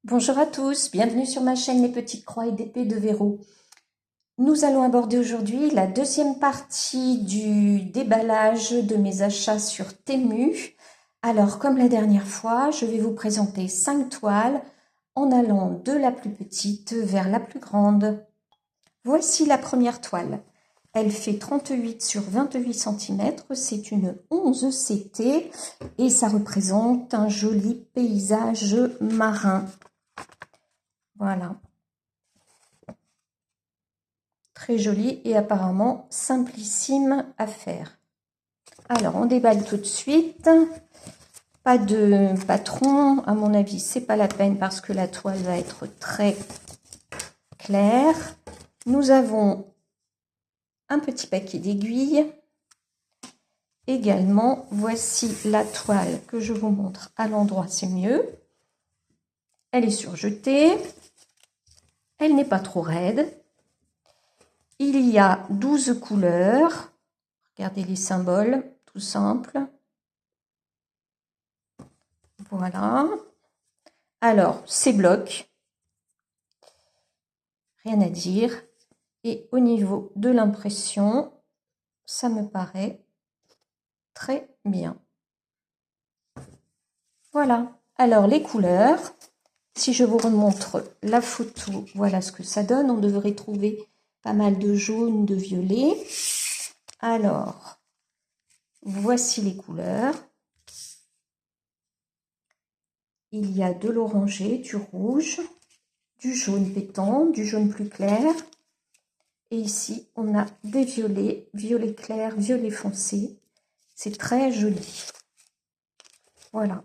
Bonjour à tous, bienvenue sur ma chaîne Les Petites Croix et d'épée de verrou. Nous allons aborder aujourd'hui la deuxième partie du déballage de mes achats sur Temu. Alors, comme la dernière fois, je vais vous présenter 5 toiles en allant de la plus petite vers la plus grande. Voici la première toile. Elle fait 38 sur 28 cm, c'est une 11 CT et ça représente un joli paysage marin. Voilà. Très joli et apparemment simplissime à faire. Alors, on déballe tout de suite. Pas de patron, à mon avis, c'est pas la peine parce que la toile va être très claire. Nous avons un petit paquet d'aiguilles. Également, voici la toile que je vous montre à l'endroit, c'est mieux. Elle est surjetée. Elle n'est pas trop raide. Il y a 12 couleurs. Regardez les symboles, tout simple. Voilà. Alors, ces blocs, rien à dire. Et au niveau de l'impression, ça me paraît très bien. Voilà. Alors, les couleurs, si je vous remontre la photo, voilà ce que ça donne. On devrait trouver pas mal de jaune, de violet. Alors, voici les couleurs. Il y a de l'orangé, du rouge, du jaune pétant, du jaune plus clair. Et ici, on a des violets, violet clair, violet foncé. C'est très joli. Voilà.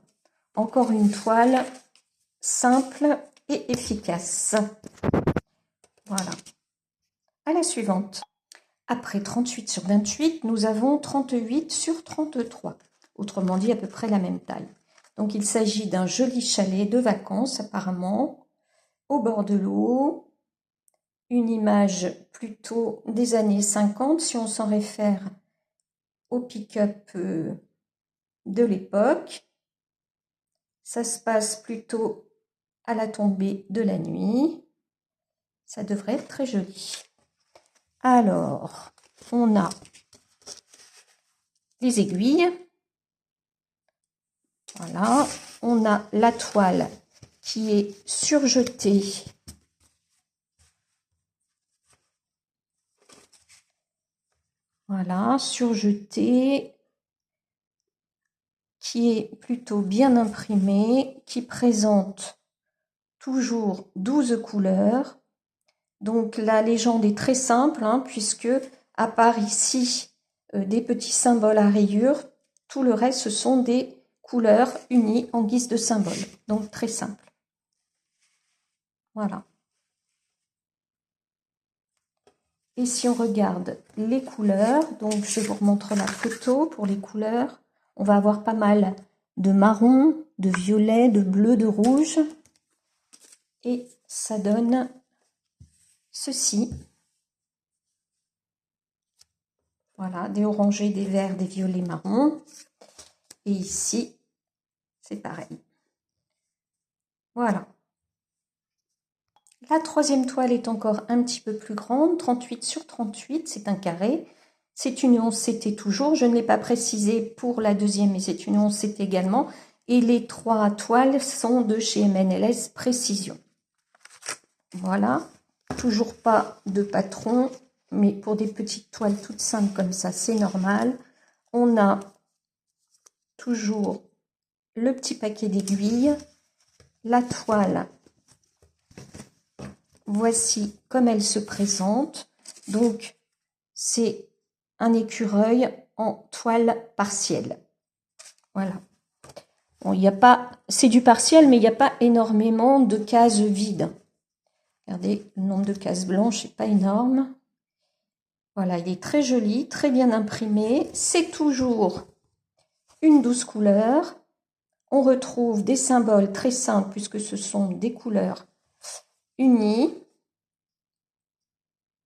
Encore une toile simple et efficace. Voilà. À la suivante. Après 38 sur 28, nous avons 38 sur 33. Autrement dit, à peu près la même taille. Donc, il s'agit d'un joli chalet de vacances, apparemment, au bord de l'eau. Une image plutôt des années 50, si on s'en réfère au pick-up de l'époque. Ça se passe plutôt à la tombée de la nuit. Ça devrait être très joli. Alors, on a les aiguilles. Voilà. On a la toile qui est surjetée. Voilà, surjetée, qui est plutôt bien imprimée, qui présente toujours 12 couleurs. Donc la légende est très simple, puisque à part ici des petits symboles à rayures, tout le reste ce sont des couleurs unies en guise de symbole. Donc très simple. Voilà. Et si on regarde les couleurs, donc je vous remontre la photo pour les couleurs. On va avoir pas mal de marron, de violet, de bleu, de rouge. Et ça donne ceci. Voilà, des orangés, des verts, des violets, marrons. Et ici, c'est pareil. Voilà. La troisième toile est encore un petit peu plus grande, 38 sur 38, c'est un carré. C'est une 11 CT toujours, je ne l'ai pas précisé pour la deuxième, mais c'est une 11 CT également. Et les 3 toiles sont de chez MNLS Précision. Voilà, toujours pas de patron, mais pour des petites toiles toutes simples comme ça, c'est normal. On a toujours le petit paquet d'aiguilles, la toile. Voici comme elle se présente. Donc, c'est un écureuil en toile partielle. Voilà. Bon, il n'y a pas, c'est du partiel, mais il n'y a pas énormément de cases vides. Regardez, le nombre de cases blanches n'est pas énorme. Voilà, il est très joli, très bien imprimé. C'est toujours une 12 couleurs. On retrouve des symboles très simples puisque ce sont des couleurs unies.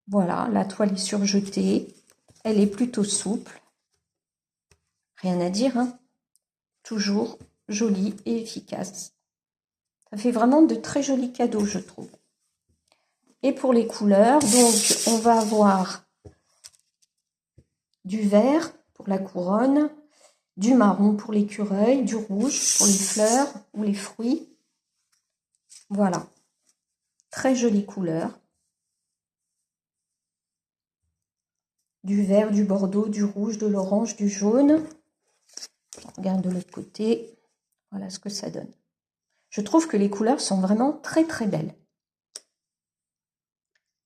Voilà, la toile est surjetée. Elle est plutôt souple. Rien à dire, Toujours jolie et efficace. Ça fait vraiment de très jolis cadeaux, je trouve. Et pour les couleurs, donc on va avoir du vert pour la couronne, du marron pour l'écureuil, du rouge pour les fleurs ou les fruits. Voilà, très jolies couleurs. Du vert, du bordeaux, du rouge, de l'orange, du jaune. On regarde de l'autre côté. Voilà ce que ça donne. Je trouve que les couleurs sont vraiment très très belles.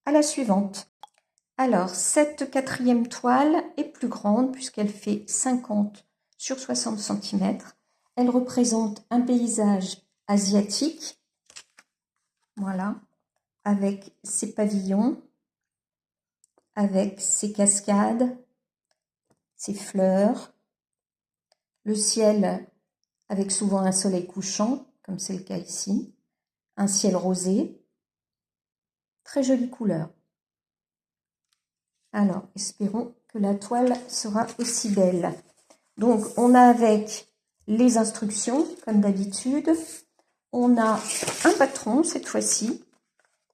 À la suivante. Alors, cette quatrième toile est plus grande puisqu'elle fait 50 sur 60 cm. Elle représente un paysage asiatique. Voilà, avec ses pavillons, avec ses cascades, ses fleurs, le ciel avec souvent un soleil couchant, comme c'est le cas ici, un ciel rosé, très jolie couleur. Alors, espérons que la toile sera aussi belle. Donc, on a avec les instructions, comme d'habitude. On a un patron, cette fois-ci,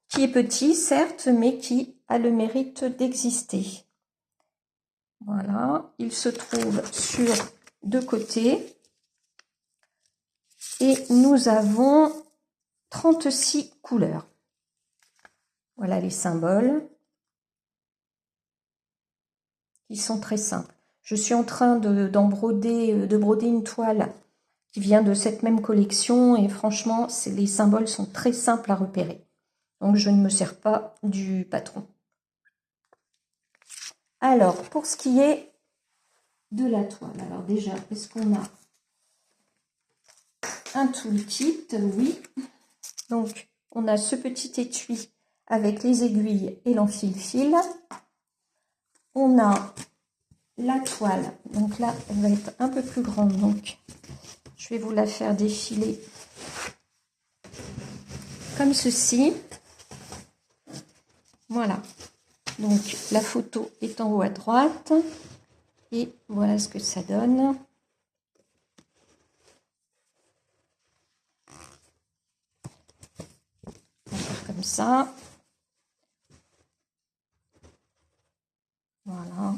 qui est petit, certes, mais qui a le mérite d'exister. Voilà, il se trouve sur deux côtés. Et nous avons 36 couleurs. Voilà les symboles qui sont très simples. Je suis en train de broder une toile qui vient de cette même collection et franchement, les symboles sont très simples à repérer. Donc, je ne me sers pas du patron. Alors, pour ce qui est de la toile, alors déjà, est-ce qu'on a un toolkit? Oui. Donc, on a ce petit étui avec les aiguilles et l'enfile-fil. On a la toile. Donc là, elle va être un peu plus grande. Donc, je vais vous la faire défiler comme ceci. Voilà. Donc, la photo est en haut à droite. Et voilà ce que ça donne. On va faire comme ça. Voilà.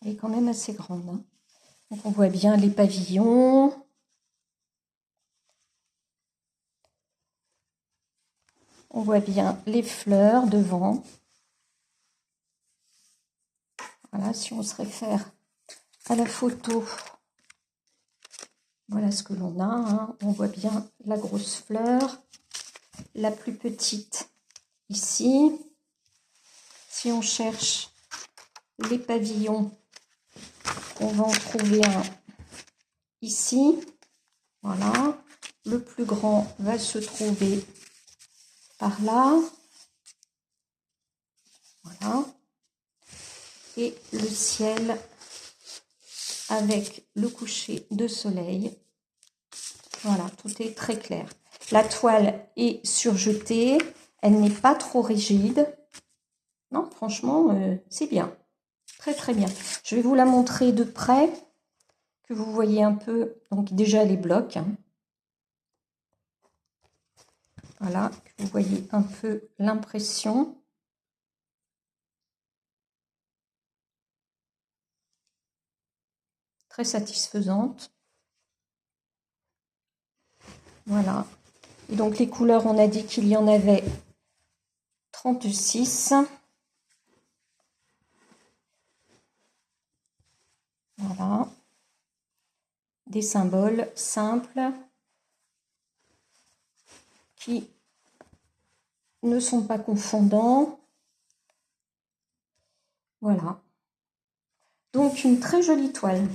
Elle est quand même assez grande. Hein. Donc, on voit bien les pavillons. On voit bien les fleurs devant. Voilà, si on se réfère à la photo, voilà ce que l'on a. Hein. On voit bien la grosse fleur, la plus petite ici. Si on cherche les pavillons, on va en trouver un ici. Voilà. Le plus grand va se trouver par là. Voilà. Et le ciel avec le coucher de soleil. Voilà, tout est très clair. La toile est surjetée, elle n'est pas trop rigide. Non, franchement, c'est bien. Très, très bien. Je vais vous la montrer de près, que vous voyez un peu, donc déjà les blocs. Hein. Voilà, que vous voyez un peu l'impression. Très satisfaisante. Voilà. Et donc les couleurs, on a dit qu'il y en avait 36. Voilà. Des symboles simples qui ne sont pas confondants. Voilà. Donc une très jolie toile.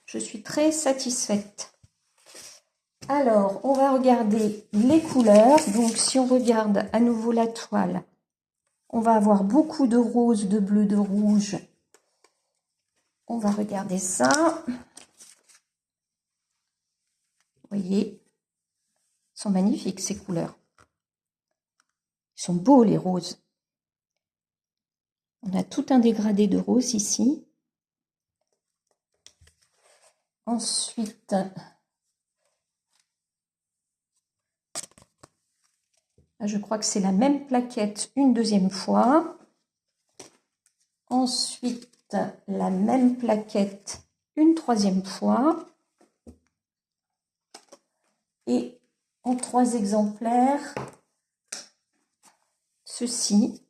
Je suis très satisfaite. Alors, on va regarder les couleurs. Donc, si on regarde à nouveau la toile, on va avoir beaucoup de rose, de bleu, de rouge. On va regarder ça. Vous voyez, ils sont magnifiques ces couleurs. Ils sont beaux les roses. On a tout un dégradé de rose ici. Ensuite, là, je crois que c'est la même plaquette une deuxième fois. Ensuite, la même plaquette une troisième fois. Et en 3 exemplaires, ceci.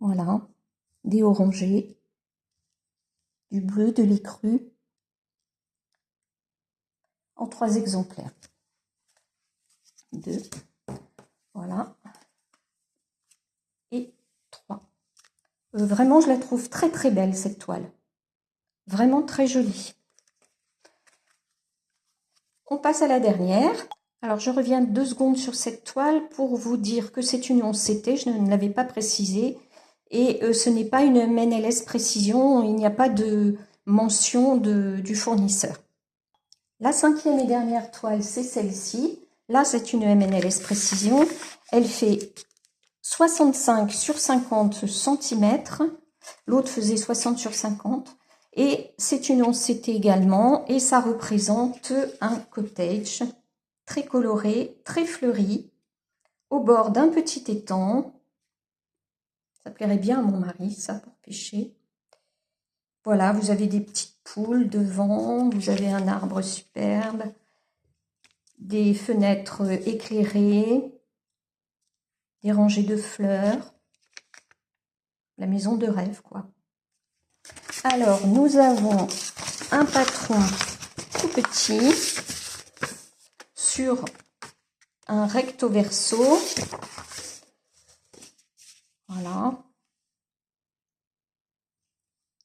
Voilà, des orangés, du bleu, de l'écru, en 3 exemplaires. 2, voilà, et 3. Vraiment, je la trouve très très belle cette toile. Vraiment très jolie. On passe à la dernière. Alors, je reviens 2 secondes sur cette toile pour vous dire que c'est une 11 CT, je ne l'avais pas précisé. Et ce n'est pas une MNLS précision, il n'y a pas de mention du fournisseur. La 5e et dernière toile, c'est celle-ci. Là, c'est une MNLS précision. Elle fait 65 sur 50 cm. L'autre faisait 60 sur 50. Et c'est une 11 CT également. Et ça représente un cottage très coloré, très fleuri, au bord d'un petit étang. Ça plairait bien à mon mari, ça, pour pêcher. Voilà, vous avez des petites poules devant, vous avez un arbre superbe, des fenêtres éclairées, des rangées de fleurs. La maison de rêve, quoi. Alors, nous avons un patron tout petit sur un recto verso. Voilà.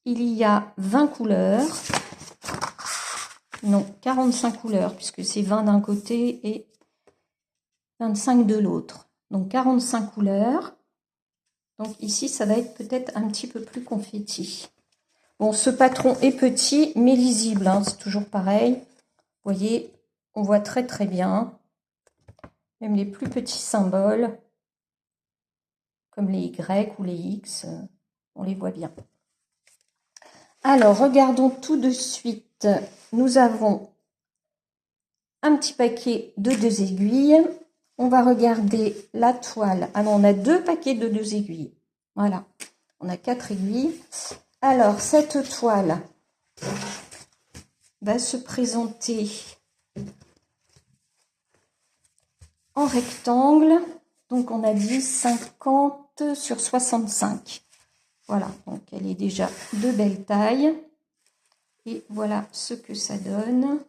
Il y a 20 couleurs. Non, 45 couleurs, puisque c'est 20 d'un côté et 25 de l'autre. Donc 45 couleurs. Donc ici, ça va être peut-être un petit peu plus confetti. Bon, ce patron est petit, mais lisible, hein, c'est toujours pareil. Vous voyez, on voit très très bien. Même les plus petits symboles, comme les Y ou les X, on les voit bien. Alors, regardons tout de suite. Nous avons un petit paquet de 2 aiguilles. On va regarder la toile. Ah non, on a 2 paquets de 2 aiguilles. Voilà, on a 4 aiguilles. Alors, cette toile va se présenter en rectangle. Donc, on a dit 50 sur 65. Voilà, donc elle est déjà de belle taille. Et voilà ce que ça donne.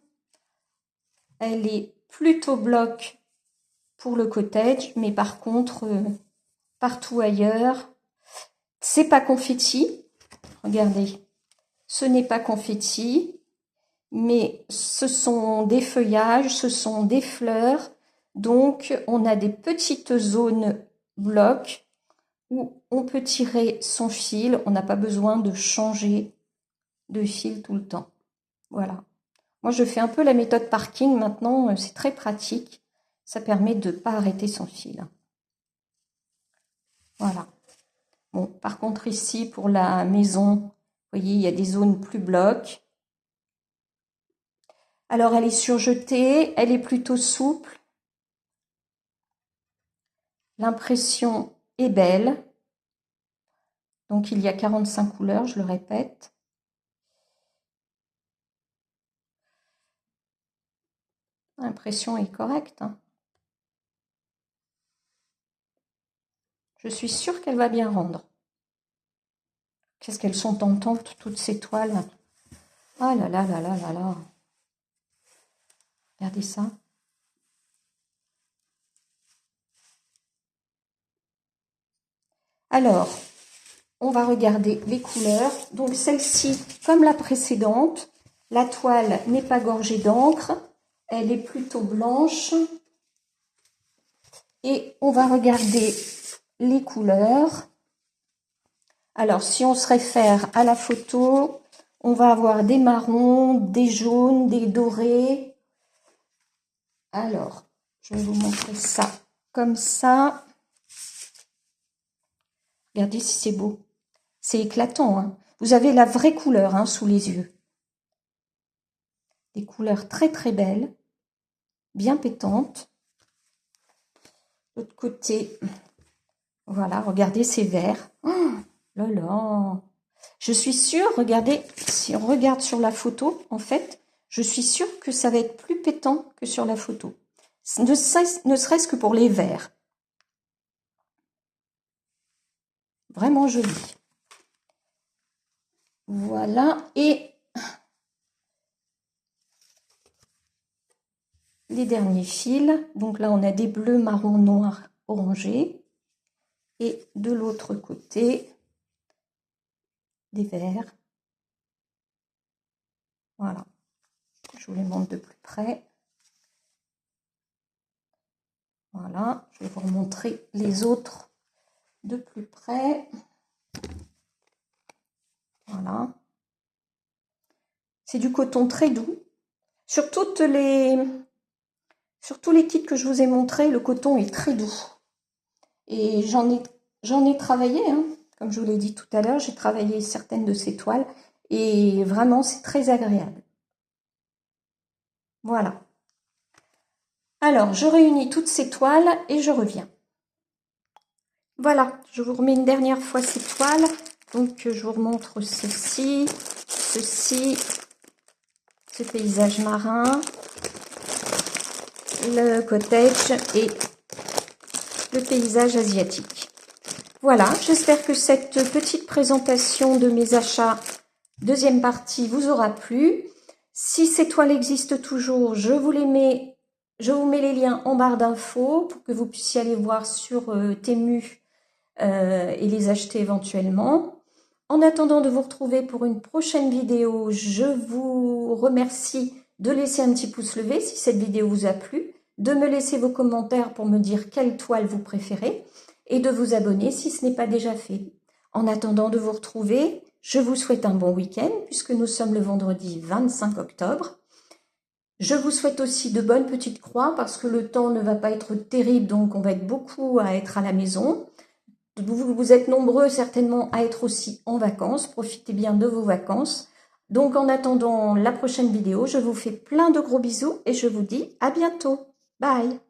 Elle est plutôt bloc pour le cottage, mais par contre, partout ailleurs, c'est pas confetti. Regardez, ce n'est pas confetti, mais ce sont des feuillages, ce sont des fleurs. Donc, on a des petites zones blocs où on peut tirer son fil. On n'a pas besoin de changer de fil tout le temps. Voilà. Moi, je fais un peu la méthode parking maintenant. C'est très pratique. Ça permet de ne pas arrêter son fil. Voilà. Bon, par contre, ici, pour la maison, vous voyez, il y a des zones plus blocs. Alors, elle est surjetée. Elle est plutôt souple. L'impression est belle. Donc, il y a 45 couleurs, je le répète. L'impression est correcte. Hein. Je suis sûre qu'elle va bien rendre. Qu'est-ce qu'elles sont tentantes, toutes ces toiles. Ah là là là là là là. Regardez ça. Alors, on va regarder les couleurs. Donc celle-ci, comme la précédente, la toile n'est pas gorgée d'encre. Elle est plutôt blanche. Et on va regarder les couleurs. Alors, si on se réfère à la photo, on va avoir des marrons, des jaunes, des dorés. Alors, je vais vous montrer ça comme ça. Regardez si c'est beau. C'est éclatant, hein. Vous avez la vraie couleur hein, sous les yeux. Des couleurs très très belles, bien pétantes. L'autre côté, voilà, regardez ces verts. Oh là là. Je suis sûre, regardez, si on regarde sur la photo, en fait, je suis sûre que ça va être plus pétant que sur la photo. Ne serait-ce que pour les verts. Vraiment joli. Voilà, et les derniers fils. Donc là, on a des bleus, marron, noir, orangé. Et de l'autre côté, des verts. Voilà. Je vous les montre de plus près. Voilà. Je vais vous remontrer les autres de plus près. Voilà. C'est du coton très doux. Sur tous les kits que je vous ai montrés, le coton est très doux. Et j'en ai travaillé, hein. Comme je vous l'ai dit tout à l'heure, j'ai travaillé certaines de ces toiles. Et vraiment, c'est très agréable. Voilà. Alors, je réunis toutes ces toiles et je reviens. Voilà, je vous remets une dernière fois ces toiles. Donc, je vous remontre ceci, ce paysage marin, le cottage et le paysage asiatique. Voilà, j'espère que cette petite présentation de mes achats, deuxième partie, vous aura plu. Si ces toiles existent toujours, je vous mets les liens en barre d'infos pour que vous puissiez aller voir sur Temu et les acheter éventuellement. En attendant de vous retrouver pour une prochaine vidéo, je vous remercie de laisser un petit pouce levé si cette vidéo vous a plu, de me laisser vos commentaires pour me dire quelle toile vous préférez et de vous abonner si ce n'est pas déjà fait. En attendant de vous retrouver, je vous souhaite un bon week-end puisque nous sommes le vendredi 25 octobre. Je vous souhaite aussi de bonnes petites croix parce que le temps ne va pas être terrible, donc on va être beaucoup à être à la maison. Vous êtes nombreux certainement à être aussi en vacances. Profitez bien de vos vacances. Donc en attendant la prochaine vidéo, je vous fais plein de gros bisous et je vous dis à bientôt. Bye!